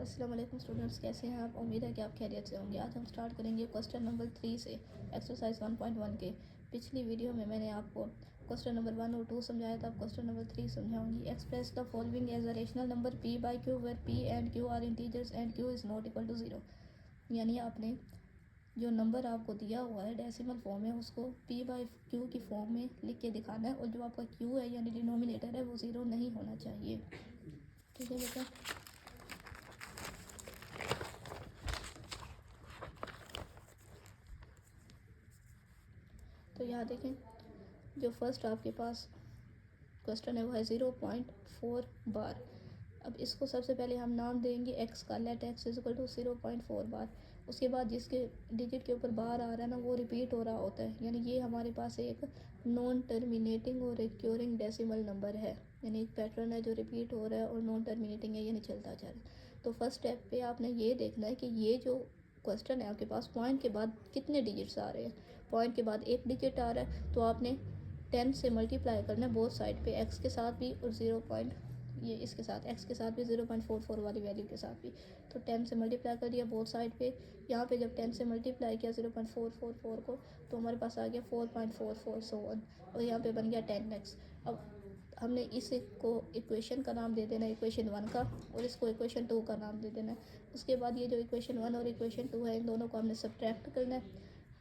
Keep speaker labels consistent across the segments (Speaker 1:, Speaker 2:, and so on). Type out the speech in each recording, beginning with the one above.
Speaker 1: अस्सलाम वालेकुम स्टूडेंट्स, कैसे हैं आप? उम्मीद है कि आप खैरियत से होंगे। आज हम स्टार्ट करेंगे क्वेश्चन नंबर 3 से एक्सरसाइज 1.1 के। पिछली वीडियो में मैंने आपको क्वेश्चन नंबर 1 और 2 समझाया था। क्वेश्चन नंबर 3 समझाऊंगी। Express the following as a rational number p by q where p and q are integers and q is not equal to 0। यानी आपने जो नंबर आपको दिया हुआ है डेसिमल फॉर्म में, उसको p बाई क्यू की फॉर्म में लिख के दिखाना है, और जो आपका q है यानी डिनोमिनेटर है वो 0 नहीं होना चाहिए। ठीक है बेटा। तो यहाँ देखें, जो फर्स्ट आपके पास क्वेश्चन है वो है 0.4 बार। अब इसको सबसे पहले हम नाम देंगे x का, let x is equal to 0.4 bar. उसके बाद जिसके डिजिट के ऊपर बार आ रहा है ना, वो रिपीट हो रहा होता है, यानी ये हमारे पास एक नॉन टर्मिनेटिंग और रिक्योरिंग डेसिमल नंबर है। यानी एक पैटर्न है जो रिपीट हो रहा है और नॉन टर्मिनेटिंग है, यानी चलता जा रहा है। तो फर्स्ट स्टेप पे आपने ये देखना है कि ये जो क्वेश्चन है आपके पास, पॉइंट के बाद कितने डिजिट्स आ रहे हैं। पॉइंट के बाद एक डिजिट आ रहा है तो आपने 10 से मल्टीप्लाई करना है बोथ साइड पे, x के साथ भी और ये इसके साथ x के साथ भी 0.44 वाली वैल्यू के साथ भी। तो 10 से मल्टीप्लाई कर दिया बोथ साइड पे। यहाँ पे जब 10 से मल्टीप्लाई किया 0.444 को, तो हमारे पास आ गया 4.44 सो वन, और यहाँ पे बन गया 10x। अब हमने इसको इक्वेशन का नाम दे देना है, इक्वेशन 1 का, और इसको इक्वेशन 2 का नाम दे देना है। उसके बाद ये जो इक्वेशन 1 और इक्वेशन 2 है, इन दोनों को हमने सब्ट्रैक्ट करना है।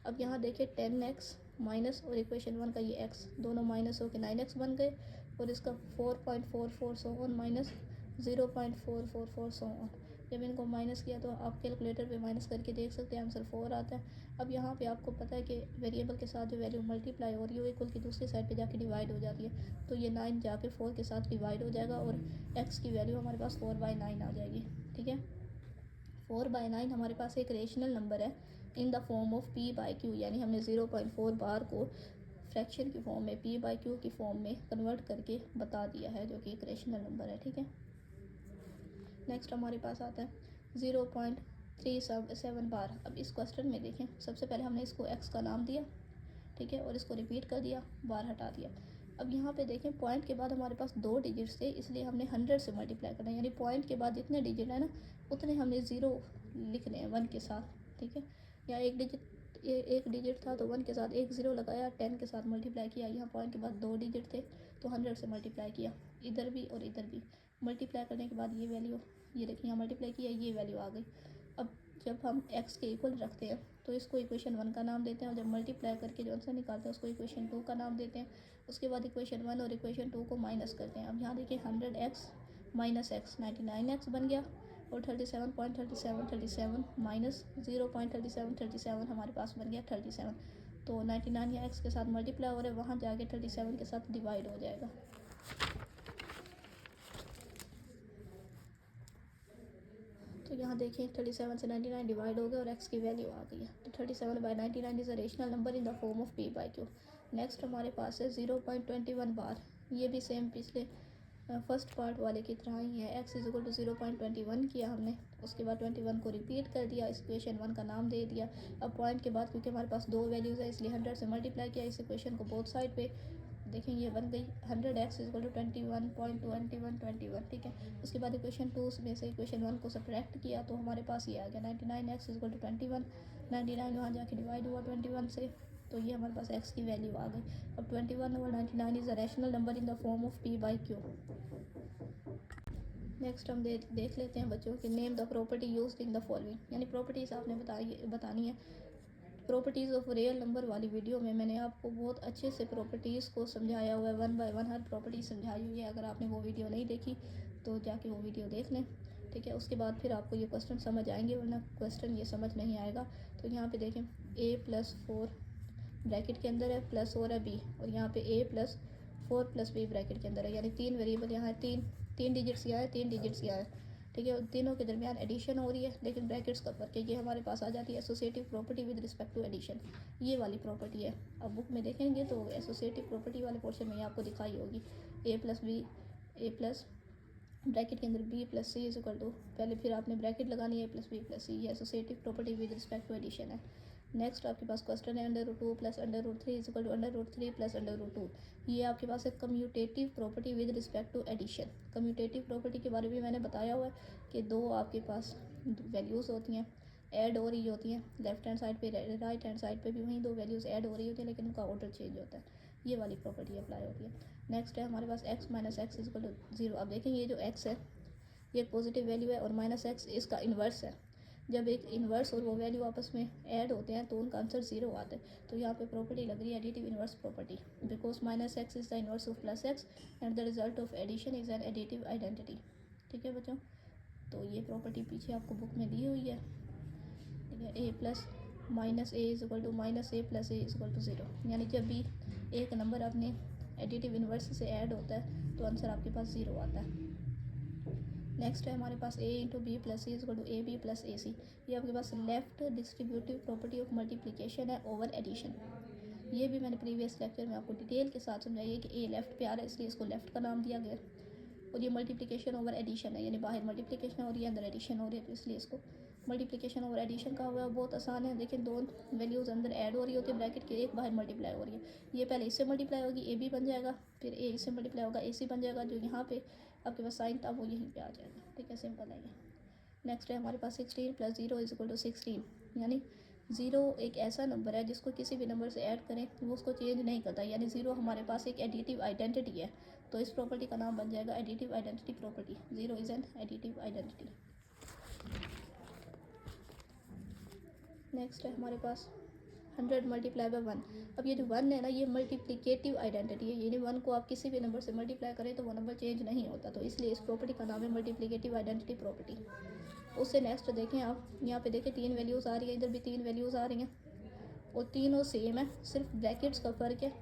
Speaker 1: अब यहाँ देखिए 10x माइनस और इक्वेशन 1 का ये x, दोनों माइनस होकर 9x बन गए, और इसका 4.44 so on minus 0.444 so on. जब इनको माइनस किया तो आप कैलकुलेटर पे माइनस करके देख सकते हैं, आंसर 4 आता है। अब यहाँ पे आपको पता है कि वेरिएबल के साथ जो वैल्यू मल्टीप्लाई हो रही है वो इक्वल की दूसरी साइड पे जाके डिवाइड हो जाती है, तो ये 9 जाके 4 के साथ डिवाइड हो जाएगा, और x की वैल्यू हमारे पास 4/9 आ जाएगी। ठीक है, 4/9 हमारे पास एक रेशनल नंबर है in the form of p by Q, यानी हमने 0.4 बार को फ्रैक्शन की फॉर्म में p बाई क्यू की फॉर्म में कन्वर्ट करके बता दिया है, जो कि एक रेशनल नंबर है। ठीक है, नेक्स्ट हमारे पास आता है 0.37 बार। अब इस क्वेश्चन में देखें, सबसे पहले हमने इसको x का नाम दिया, ठीक है, और इसको रिपीट कर दिया, बार हटा दिया। अब यहाँ पे देखें, पॉइंट के बाद हमारे पास 2 डिजिट्स थे, इसलिए हमने 100 से मल्टीप्लाई करना है, यानी पॉइंट के बाद जितने डिजिट है ना, उतने हमने 0 लिखने हैं 1 के साथ। ठीक है, या एक डिजिट था तो 1 के साथ एक 0 लगाया, 10 के साथ मल्टीप्लाई किया। यहाँ पॉइंट के बाद 2 डिजिट थे तो 100 से मल्टीप्लाई किया, इधर भी और इधर भी। मल्टीप्लाई करने के बाद ये वैल्यू, ये देखिए यहाँ मल्टीप्लाई किया, ये वैल्यू आ गई। अब जब हम x के इक्वल रखते हैं तो इसको इक्वेशन 1 का नाम देते हैं, और जब मल्टीप्लाई करके जो आंसर निकालते हैं उसको इक्वेशन 2 का नाम देते हैं। उसके बाद इक्वेशन 1 और इक्वेशन 2 को माइनस करते हैं। अब यहाँ देखिए 100x माइनस x 99x बन गया, और 37.37 माइनस 0.3737 हमारे पास बन गया 37। तो 99 या x के साथ मल्टीप्लाई हो रहा है, वहाँ जाके 37 के साथ डिवाइड हो जाएगा। तो यहाँ देखें 37 से 99 डिवाइड हो गया और x की वैल्यू आ गई है। तो 37/99 is a rational number in the form of p by Q. Next हमारे पास है 0.21 बार। ये भी सेम पिछले फर्स्ट पार्ट वाले की तरह ही है। x इज इक्वल टू 0.21 किया हमने, उसके बाद 21 को रिपीट कर दिया, इक्वेशन 1 का नाम दे दिया। अब पॉइंट के बाद क्योंकि हमारे पास 2 वैल्यूज़ है, इसलिए 100 से मल्टीप्लाई किया इस इक्वेशन को बोथ साइड पे। देखें ये बन गई 100x इज इक्वल टू 21.2121। ठीक है, उसके बाद इक्वेशन 2 में से इक्वेशन 1 को सब्ट्रैक्ट किया तो हमारे पास ये आ गया 99x इज इक्वल टू 21। 99 वहाँ जाके डिवाइड हुआ 21 से, तो ये हमारे पास x की वैल्यू आ गई। अब 21 और 99 is a rational number in the form of p by Q. Next हम देख लेते हैं बच्चों कि name the property used in the following, यानी प्रॉपर्टीज़ आपने बतानी है। प्रॉपर्टीज़ ऑफ रियल नंबर वाली वीडियो में मैंने आपको बहुत अच्छे से प्रॉपर्टीज़ को समझाया हुआ है, 1 बाय 1 हर प्रॉपर्टी समझाई हुई है। अगर आपने वो वीडियो नहीं देखी तो जाके वो वीडियो देख लें। ठीक है, उसके बाद फिर आपको ये क्वेश्चन समझ आएंगे, वरना क्वेश्चन ये समझ नहीं आएगा। तो यहाँ पे देखें a+4 ब्रैकेट के अंदर है, प्लस और है b, और यहाँ पे a+4 + b ब्रैकेट के अंदर है, यानी 3 वेरिएबल यहाँ है, तीन डिजिट्स यहाँ है, 3 डिजिट्स यहाँ है। ठीक है, तीनों के दरमियान एडिशन हो रही है, लेकिन ब्रैकेट्स का फर्क है। ये हमारे पास आ जाती है associative property with respect to addition, ये वाली प्रॉपर्टी है। अब बुक में देखेंगे तो एसोसिएटिव प्रॉपर्टी वाले पोर्शन में आपको दिखाई होगी a+b ब्रैकेट के अंदर b+c इज इक्वल टू, पहले फिर आपने ब्रैकेट लगानी है a+b+c, ये associative property with respect to addition है। नेक्स्ट आपके पास क्वेश्चन है √2 plus √3 is equal to √3 plus √2। ये आपके पास एक commutative property with respect to addition. Commutative property के बारे में मैंने बताया हुआ है कि दो आपके पास वैल्यूज़ होती हैं, ऐड हो रही होती हैं, लेफ्ट हैंड साइड पे राइट हैंड साइड पे भी वहीं दो वैल्यूज़ ऐड हो रही होती हैं, लेकिन उनका ऑर्डर चेंज होता है। ये वाली प्रॉपर्टी अप्लाई होती है। नेक्स्ट है हमारे पास x minus X is equal to 0। अब देखें ये जो x है ये पॉजिटिव वैल्यू है और माइनस एक्स इसका इन्वर्स है। जब एक इन्वर्स और वो वैल्यू आपस में ऐड होते हैं तो उनका आंसर 0 आता है। तो यहाँ पे प्रॉपर्टी लग रही है additive inverse property, because minus X is the inverse of plus X and the result of addition is an additive identity. ठीक है बच्चों, तो ये प्रॉपर्टी पीछे आपको बुक में दी हुई है। ठीक है, A plus minus A is equal to minus A plus A is equal to 0, यानी जब भी एक नंबर अपने एडिटिव इन्वर्स से ऐड होता है तो आंसर आपके पास 0 आता है। नेक्स्ट है हमारे पास a into B plus C is equal to A B plus A C. ये आपके पास left distributive property of multiplication है ओवर एडिशन। ये भी मैंने प्रीवियस लेक्चर में आपको डिटेल के साथ समझाई है कि ए लेफ्ट पे आ रहा है इसलिए इसको लेफ्ट का नाम दिया गया। और ये मल्टीप्लिकेशन ओवर एडिशन है, यानी बाहर मल्टीप्लिकेशन हो रही है अंदर एडिशन हो रही है, तो इसलिए इसको मल्टीप्लिकेशन ओवर एडिशन का हुआ है। बहुत आसान है, देखिए दो वैल्यूज़ अंदर ऐड हो रही होती है ब्रैकेट के, एक बाहर मल्टीप्लाई हो रही है। ये पहले इससे मल्टीप्लाई होगी ए बी बन जाएगा, फिर ए इससे मल्टीप्लाई होगा ए सी बन जाएगा, जो यहाँ पे आपके पास साइन था वो यहीं पे आ जाएगा। ठीक है, सिंपल है ये। नेक्स्ट है हमारे पास 16 प्लस 0 इज इक्वल टू 16, यानी 0 एक ऐसा नंबर है जिसको किसी भी नंबर से ऐड करें वो उसको चेंज नहीं करता, यानी 0 हमारे पास एक एडिटिव आइडेंटिटी है। तो इस प्रॉपर्टी का नाम बन जाएगा additive identity property. 0 is an additive identity. Next है हमारे पास 100 मल्टीप्लाई बाय 1। अब ये जो 1 है ना ये मल्टीप्लिकेटिव आइडेंटिटी है, यानी 1 को आप किसी भी नंबर से मल्टीप्लाई करें तो वो नंबर चेंज नहीं होता, तो इसलिए इस प्रॉपर्टी का नाम है मल्टीप्लिकेटिव आइडेंटिटी प्रॉपर्टी। उससे नेक्स्ट देखें आप, यहाँ पे देखें 3 वैल्यूज़ आ रही है, इधर भी 3 वैल्यूज़ आ रही हैं और तीनों सेम है, सिर्फ ब्रैकेट्स का फ़र्क है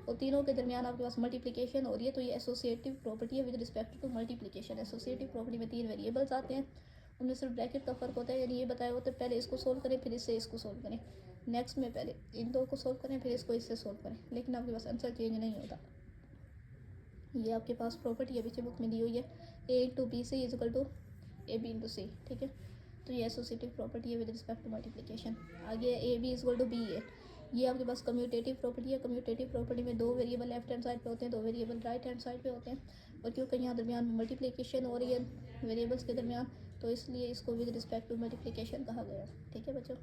Speaker 1: और तीनों के दरमियान आपके पास मल्टीप्लिकेशन हो रही है। तो ये एसोसिएटिव प्रॉपर्टी है with respect to multiplication. Associative property में 3 वेरिएबल्स आते हैं, उनमें सिर्फ ब्रैकेट का फ़र्क होता है, यानी ये बताया होता है पहले इसको सोल्व करें फिर इससे इसको सोल्व करें, नेक्स्ट में पहले इन दो को सोल्व करें फिर इसको इससे सोल्व करें, लेकिन आपके पास आंसर चेंज नहीं होता। ये आपके पास प्रॉपर्टी है पीछे बुक में दी हुई है, A into B C is equal to A B into C. ठीक है, तो ये एसोसिएटिव प्रॉपर्टी है विद रिस्पेक्ट टू मल्टीप्लिकेशन। आगे A B is equal to B है, ये आपके पास कम्यूटेटिव प्रॉपर्टी है। कम्यूटेटिव प्रॉपर्टी में 2 वेरिएबल लेफ्ट हैंड साइड पे होते हैं, 2 वेरिएबल राइट हैंड साइड पे होते हैं, और क्योंकि यहाँ दरमियान में मल्टीप्लिकेशन हो रही है वेरिएबल्स के दरमियान तो इसलिए इसको विद रिस्पेक्ट टू मल्टीप्लिकेशन कहा गया। ठीक है बच्चों,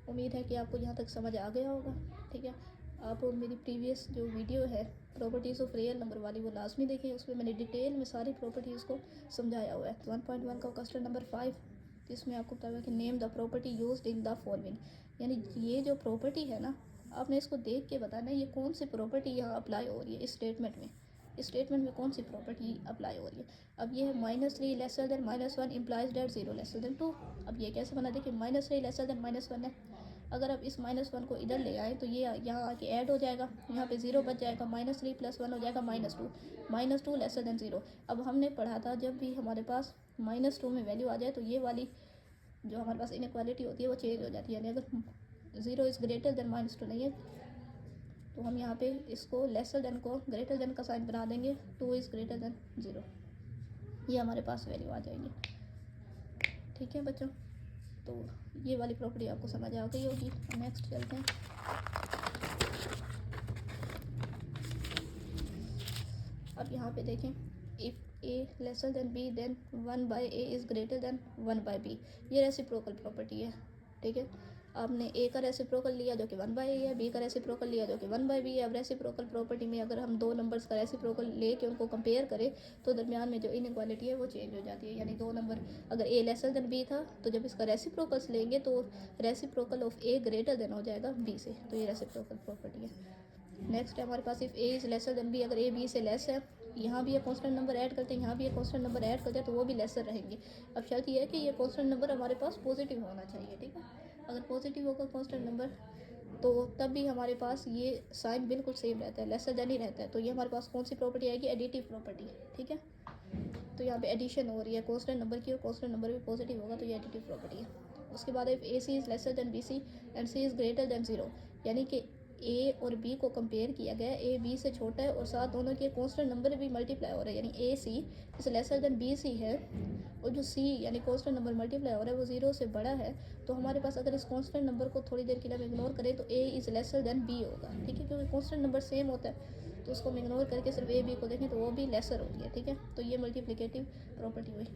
Speaker 1: उम्मीद है कि आपको यहाँ तक समझ आ गया होगा। ठीक है, आप मेरी प्रीवियस जो वीडियो है प्रॉपर्टीज़ ऑफ रियल नंबर वाली वो लाजमी देखें, उसमें मैंने डिटेल में सारी प्रॉपर्टीज़ को समझाया हुआ है। 1.1 का क्वेश्चन नंबर 5 जिसमें आपको बताया कि name the property used in the following, यानी ये जो प्रॉपर्टी है ना आपने इसको देख के बताना है ये कौन सी प्रॉपर्टी यहाँ अप्लाई हो रही है इस स्टेटमेंट में। इस स्टेटमेंट में कौन सी प्रॉपर्टी अप्लाई हो रही है। अब ये है -3 lesser than -1 implies date 0 lesser than 2। अब ये कैसे बना, देखिए -3 लेसर देन -1 है, अगर आप इस -1 को इधर ले आए तो ये यहाँ आके ऐड हो जाएगा, यहाँ पे 0 बच जाएगा, -3 + 1 हो जाएगा -2, -2 लेसर देन 0। अब हमने पढ़ा था जब भी हमारे पास -2 में वैल्यू आ जाए तो ये वाली जो हमारे पास इनइक्वालिटी होती है वो चेंज हो जाती है, यानी अगर 0 इज़ ग्रेटर देन -2 नहीं है तो हम यहाँ पे इसको लेसर देन को ग्रेटर देन का साइन बना देंगे, 2 इज़ ग्रेटर देन 0, ये हमारे पास वैल्यू आ जाएगी। ठीक है बच्चों, तो ये वाली प्रॉपर्टी आपको समझ आ गई होगी। नेक्स्ट चलते हैं। अब यहाँ पे देखें if A lesser than B then 1/a is greater than 1/b, ये रेसिप्रोकल प्रॉपर्टी है। ठीक है, आपने ए का रेसिप्रोकल लिया जो कि 1/a है, बी का रेसिप्रोकल लिया जो कि 1/b है। अब रेसिप्रोकल प्रॉपर्टी में अगर हम दो नंबर्स का रेसिप्रोकल लेके उनको कंपेयर करें तो दरमियान में जो इनइक्वालिटी है वो चेंज हो जाती है, यानी दो नंबर अगर ए लेसर देन बी था तो जब इसका रेसिप्रोकल्स लेंगे तो reciprocal of A greater than हो जाएगा बी से, तो ये रेसिप्रोकल प्रॉपर्टी है। नेक्स्ट है हमारे पास if A is lesser than B, अगर ए बी से लेस है, यहाँ भी ये कांस्टेंट नंबर ऐड करते हैं, यहाँ भी ये कांस्टेंट नंबर ऐड करते हैं तो वो भी लेसर रहेंगे। अब शर्त ये है कि ये कांस्टेंट नंबर हमारे पास पॉजिटिव होना चाहिए। ठीक है, अगर पॉजिटिव होगा कांस्टेंट नंबर तो तब भी हमारे पास ये साइन बिल्कुल सेम रहता है, लेसर देन ही रहता है, तो ये हमारे पास कौन सी प्रॉपर्टी आएगी, एडिटिव प्रॉपर्टी। ठीक है, तो यहाँ पे एडिशन हो रही है कांस्टेंट नंबर की और कांस्टेंट नंबर भी पॉजिटिव होगा तो ये एडिटिव प्रॉपर्टी है। उसके बाद if A C is lesser than B C and C is greater than 0, यानी कि ए और बी को कंपेयर किया गया, ए बी से छोटा है और साथ दोनों के कांस्टेंट नंबर भी मल्टीप्लाई हो रहे हैं, यानी A C is lesser than B C है, और जो सी यानी कांस्टेंट नंबर मल्टीप्लाई हो रहा है वो 0 से बड़ा है, तो हमारे पास अगर इस कांस्टेंट नंबर को थोड़ी देर के लिए हम इग्नोर करें तो A is lesser than B होगा, ठीक है, क्योंकि कांस्टेंट नंबर सेम होता है, तो उसको हम इग्नोर करके सिर्फ ए बी को देखें तो वो भी लेसर होती है, ठीक है, तो ये मल्टीप्लिकेटिव प्रॉपर्टी हुई।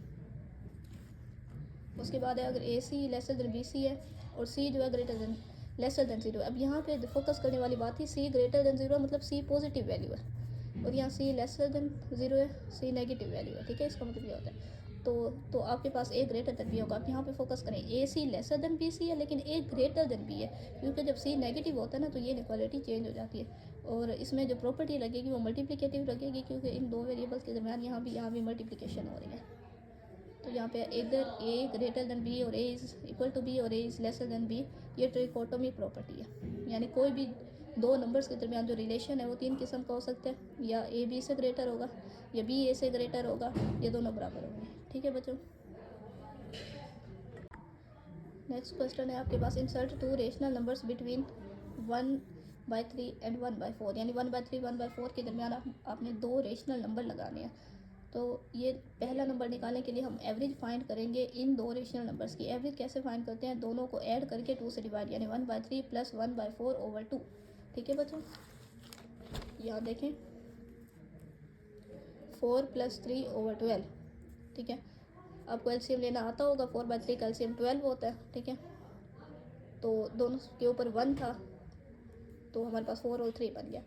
Speaker 1: उसके बाद है अगर ए सी लेसर देन बी सी है और सी जो है ग्रेटर देन लेसर देन 0। अब यहाँ पे फोकस करने वाली बात थी सी ग्रेटर देन 0 मतलब सी पॉजिटिव वैल्यू है, और यहाँ सी लेसर देन 0 है, सी नेगेटिव वैल्यू है, ठीक है, इसका मतलब ये होता है तो आपके पास ए ग्रेटर देन बी होगा। आप यहाँ पे फोकस करें, ए सी लेसर देन बी सी है लेकिन ए ग्रेटर देन बी है, क्योंकि जब सी नेगेटिव होता है ना तो ये इनक्वालिटी चेंज हो जाती है, और इसमें जो प्रॉपर्टी लगेगी वो मल्टीप्लिकेटिव लगेगी, क्योंकि इन दो वेरिएबल्स के दरमियान यहाँ भी मल्टीप्लिकेशन हो रही है। तो यहाँ पे इधर ए ग्रेटर देन बी और A is equal to B और A is lesser than B, ये ट्रिकोटोमी प्रॉपर्टी है, यानी कोई भी दो नंबर्स के दरमियान जो रिलेशन है वो तीन किस्म का हो सकता है, या ए बी से ग्रेटर होगा, या बी ए से ग्रेटर होगा, ये दोनों बराबर होंगे, ठीक है बच्चों। नेक्स्ट क्वेश्चन है आपके पास, insert two rational numbers between 1/3 and 1/4, यानी 1/3 1/4 के दरमियान आपने दो रेशनल नंबर लगाने हैं। तो ये पहला नंबर निकालने के लिए हम एवरेज फाइंड करेंगे इन दो रेशनल नंबर्स की। एवरेज कैसे फाइंड करते हैं, दोनों को ऐड करके 2 से डिवाइड, यानी 1/3 प्लस 1/4 ओवर 2, ठीक है बच्चों। यहाँ देखें 4 + 3 ओवर 12, ठीक है, आपको एलसीएम लेना आता होगा, 4/3 का एलसीएम 12 होता है, ठीक है, तो दोनों के ऊपर 1 था तो हमारे पास 4 और 3 बन गया,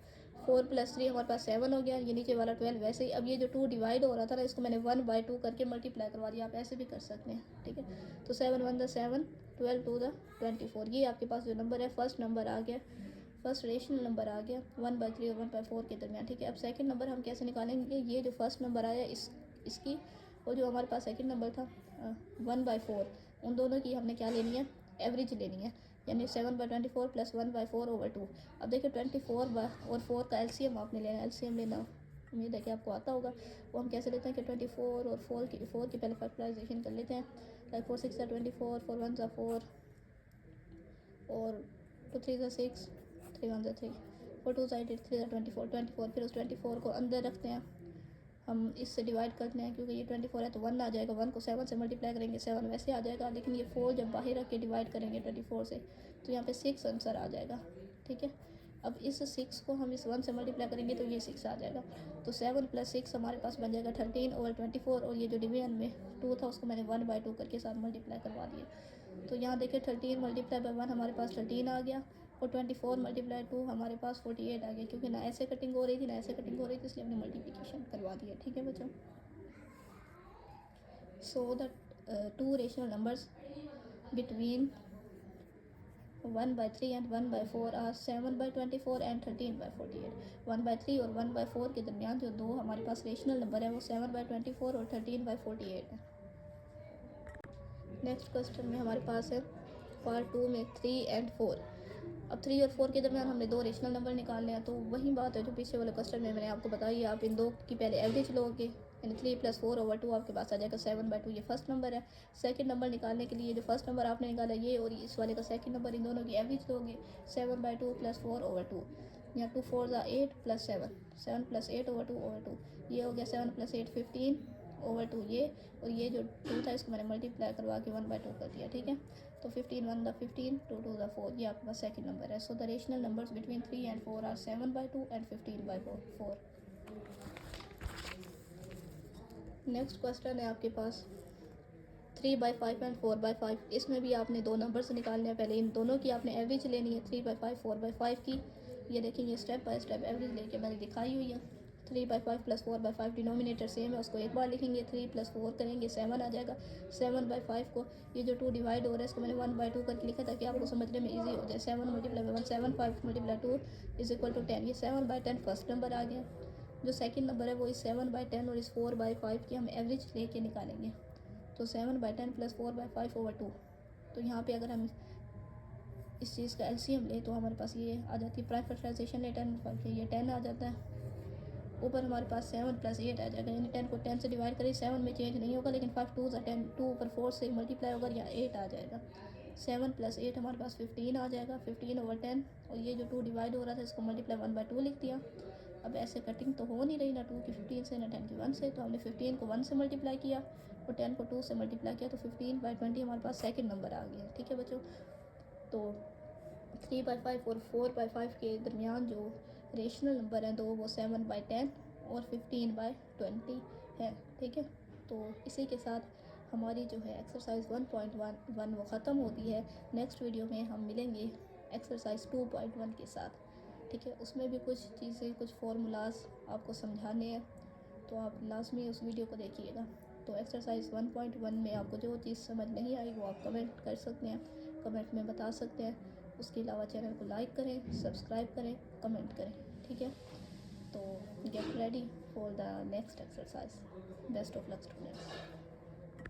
Speaker 1: 4 + 3 हमारे पास 7 हो गया, ये नीचे वाला 12 वैसे ही। अब ये जो 2 डिवाइड हो रहा था ना, इसको मैंने 1/2 करके मल्टीप्लाई करवा दिया, आप ऐसे भी कर सकते हैं, ठीक है, तो 7 × 1 = 7, 12 × 2 = 24, ये आपके पास जो नंबर है फर्स्ट नंबर आ गया, फर्स्ट रेशनल नंबर आ गया 1/3 और 1/4 के दरमियान, ठीक है। अब सेकंड नंबर हम कैसे निकालेंगे, ये जो फर्स्ट नंबर आया इसकी और जो हमारे पास सेकंड नंबर था 1/4, उन दोनों की हमने क्या लेनी है, एवरेज लेनी है, यानी 7/24 प्लस 1/4 ओवर 2। अब देखिए 24 और 4 का एलसीएम आपने लेना, एलसीएम लेना उम्मीद है कि आपको आता होगा। वो हम कैसे लेते हैं कि 24 और 4 की पहले फैक्टराइजेशन कर लेते हैं, लाइक 4 × 6 = 24, 4 × 1 = 4 और 2 × 3 = 6, 3 × 1 = 3, 4 × 2 = 8, 3 × 24, फिर उस 24 को अंदर रखते हैं, हम इससे डिवाइड करते हैं, क्योंकि ये 24 है तो 1 आ जाएगा, 1 को 7 से मल्टीप्लाई करेंगे 7 वैसे आ जाएगा, लेकिन ये 4 जब बाहर रख के डिवाइड करेंगे 24 से तो यहाँ पे 6 आंसर आ जाएगा, ठीक है। अब इस 6 को हम इस 1 से मल्टीप्लाई करेंगे तो ये 6 आ जाएगा, तो 7 + 6 हमारे पास बन जाएगा 13 ओवर 24, और ये जो डिवीजन में 2 था उसको मैंने 1/2 करके साथ मल्टीप्लाई करवा दिया। तो यहाँ देखिए 13 × 1 हमारे पास 13 आ गया, और 24 × 2 हमारे पास 48 आ गया, क्योंकि ना ऐसे कटिंग हो रही थी ना ऐसे कटिंग हो रही थी, इसलिए हमने मल्टीप्लिकेशन करवा दिया, ठीक है बच्चों। So the two rational numbers between 1/3 and 1/4 are 7/24 and 13/48। 1/3 और 1/4 के दरमियान जो दो हमारे पास रेशनल नंबर है वो 7/24 और 13/48 है। नेक्स्ट क्वेश्चन में हमारे पास है पार्ट 2 में 3 और 4। अब 3 और 4 के दरमियान हमने दो रेशनल नंबर निकालने हैं, तो वही बात है जो पीछे वाले क्वेश्चन में मैंने आपको बताई, आप इन दो की पहले एवरेज लोगे, यानी 3 + 4 ओवर 2 आपके पास आ जाएगा 7/2, ये फर्स्ट नंबर है। सेकंड नंबर निकालने के लिए जो फर्स्ट नंबर आपने निकाला ये और इस वाले का सेकंड नंबर, इन दोनों की एवरेज लोगे 7/2 + 4 ओवर 2, यहाँ 2 × 4 = 8 + 7, 7 + 8 ओवर 2 ओवर 2, ये हो गया 7 + 8 15 ओवर 2 ये, और ये जो 2 था इसको मैंने मल्टीप्लाई करवा के 1/2 कर दिया, ठीक है, तो 15 × 1 = 15, 2 × 2 = 4, ये आपके पास सेकंड नंबर है। So the rational numbers between 3 और 4 आर 7/2 एंड 15/4। नेक्स्ट क्वेश्चन है आपके पास 3/5 एंड 4/5, इसमें भी आपने दो नंबर्स निकालने हैं, पहले इन दोनों की आपने एवरेज लेनी है 3/5 4/5 की। ये देखेंगे स्टेप बाय स्टेप एवरेज लेके मैंने दिखाई हुई है। 3/5 + 4/5 डिनोमिनेटर सेम है, उसको एक बार लिखेंगे, 3 + 4 करेंगे 7 आ जाएगा। 7/5 को ये जो 2 डिवाइड हो रहा है इसको मैंने 1/2 करके लिखा ताकि आपको समझने में ईजी हो जाए। 7 × 1 7, 5 × 2 = 10, ये 7/10 फर्स्ट नंबर आ गया। जो सेकंड नंबर है वो इस 7/10 और इस 4/5 की हम एवरेज लेके निकालेंगे, तो 7/10 + 4/5 ओवर 2। तो यहाँ पे अगर हम इस चीज़ का एलसीएम ले तो हमारे पास ये आ जाती है, प्राइम फैक्टराइजेशन ले 10 5 ये 10 आ जाता है, ऊपर हमारे पास 7 + 8 आ जाएगा, यानी 10 को 10 से डिवाइड करें 7 में चेंज नहीं होगा, लेकिन 5 × 2 = 10, 2 ऊपर 4 से मल्टीप्लाई होगा या 8 आ जाएगा। 7 + 8 हमारे पास 15 आ जाएगा, 15/10, और ये जो 2 डिवाइड हो रहा था इसको मल्टीप्लाई 1/2 लिख दिया। अब ऐसे कटिंग तो हो नहीं रही, ना 2 की 15 से ना 10 की 1 से, तो हमने 15 को 1 से मल्टीप्लाई किया और 10 को 2 से मल्टीप्लाई किया, तो 15/20 हमारे पास सेकंड नंबर आ गया। ठीक है बच्चों, तो 3/5 और 4/5 के दरमियान जो रेशनल नंबर हैं दो, वो 7/10 और 15/20 है। ठीक है, तो इसी के साथ हमारी जो है एक्सरसाइज 1.1 वो ख़त्म होती है। नेक्स्ट वीडियो में हम मिलेंगे एक्सरसाइज 2.1 के साथ। ठीक है, उसमें भी कुछ चीज़ें, कुछ फार्मूलाज आपको समझाने हैं, तो आप लाजमी उस वीडियो को देखिएगा। तो एक्सरसाइज 1.1 में आपको जो चीज़ समझ नहीं आई वो आप कमेंट कर सकते हैं, कमेंट में बता सकते हैं। उसके अलावा चैनल को लाइक करें, सब्सक्राइब करें, कमेंट करें। ठीक है, तो get ready for the next exercise. Best of luck students.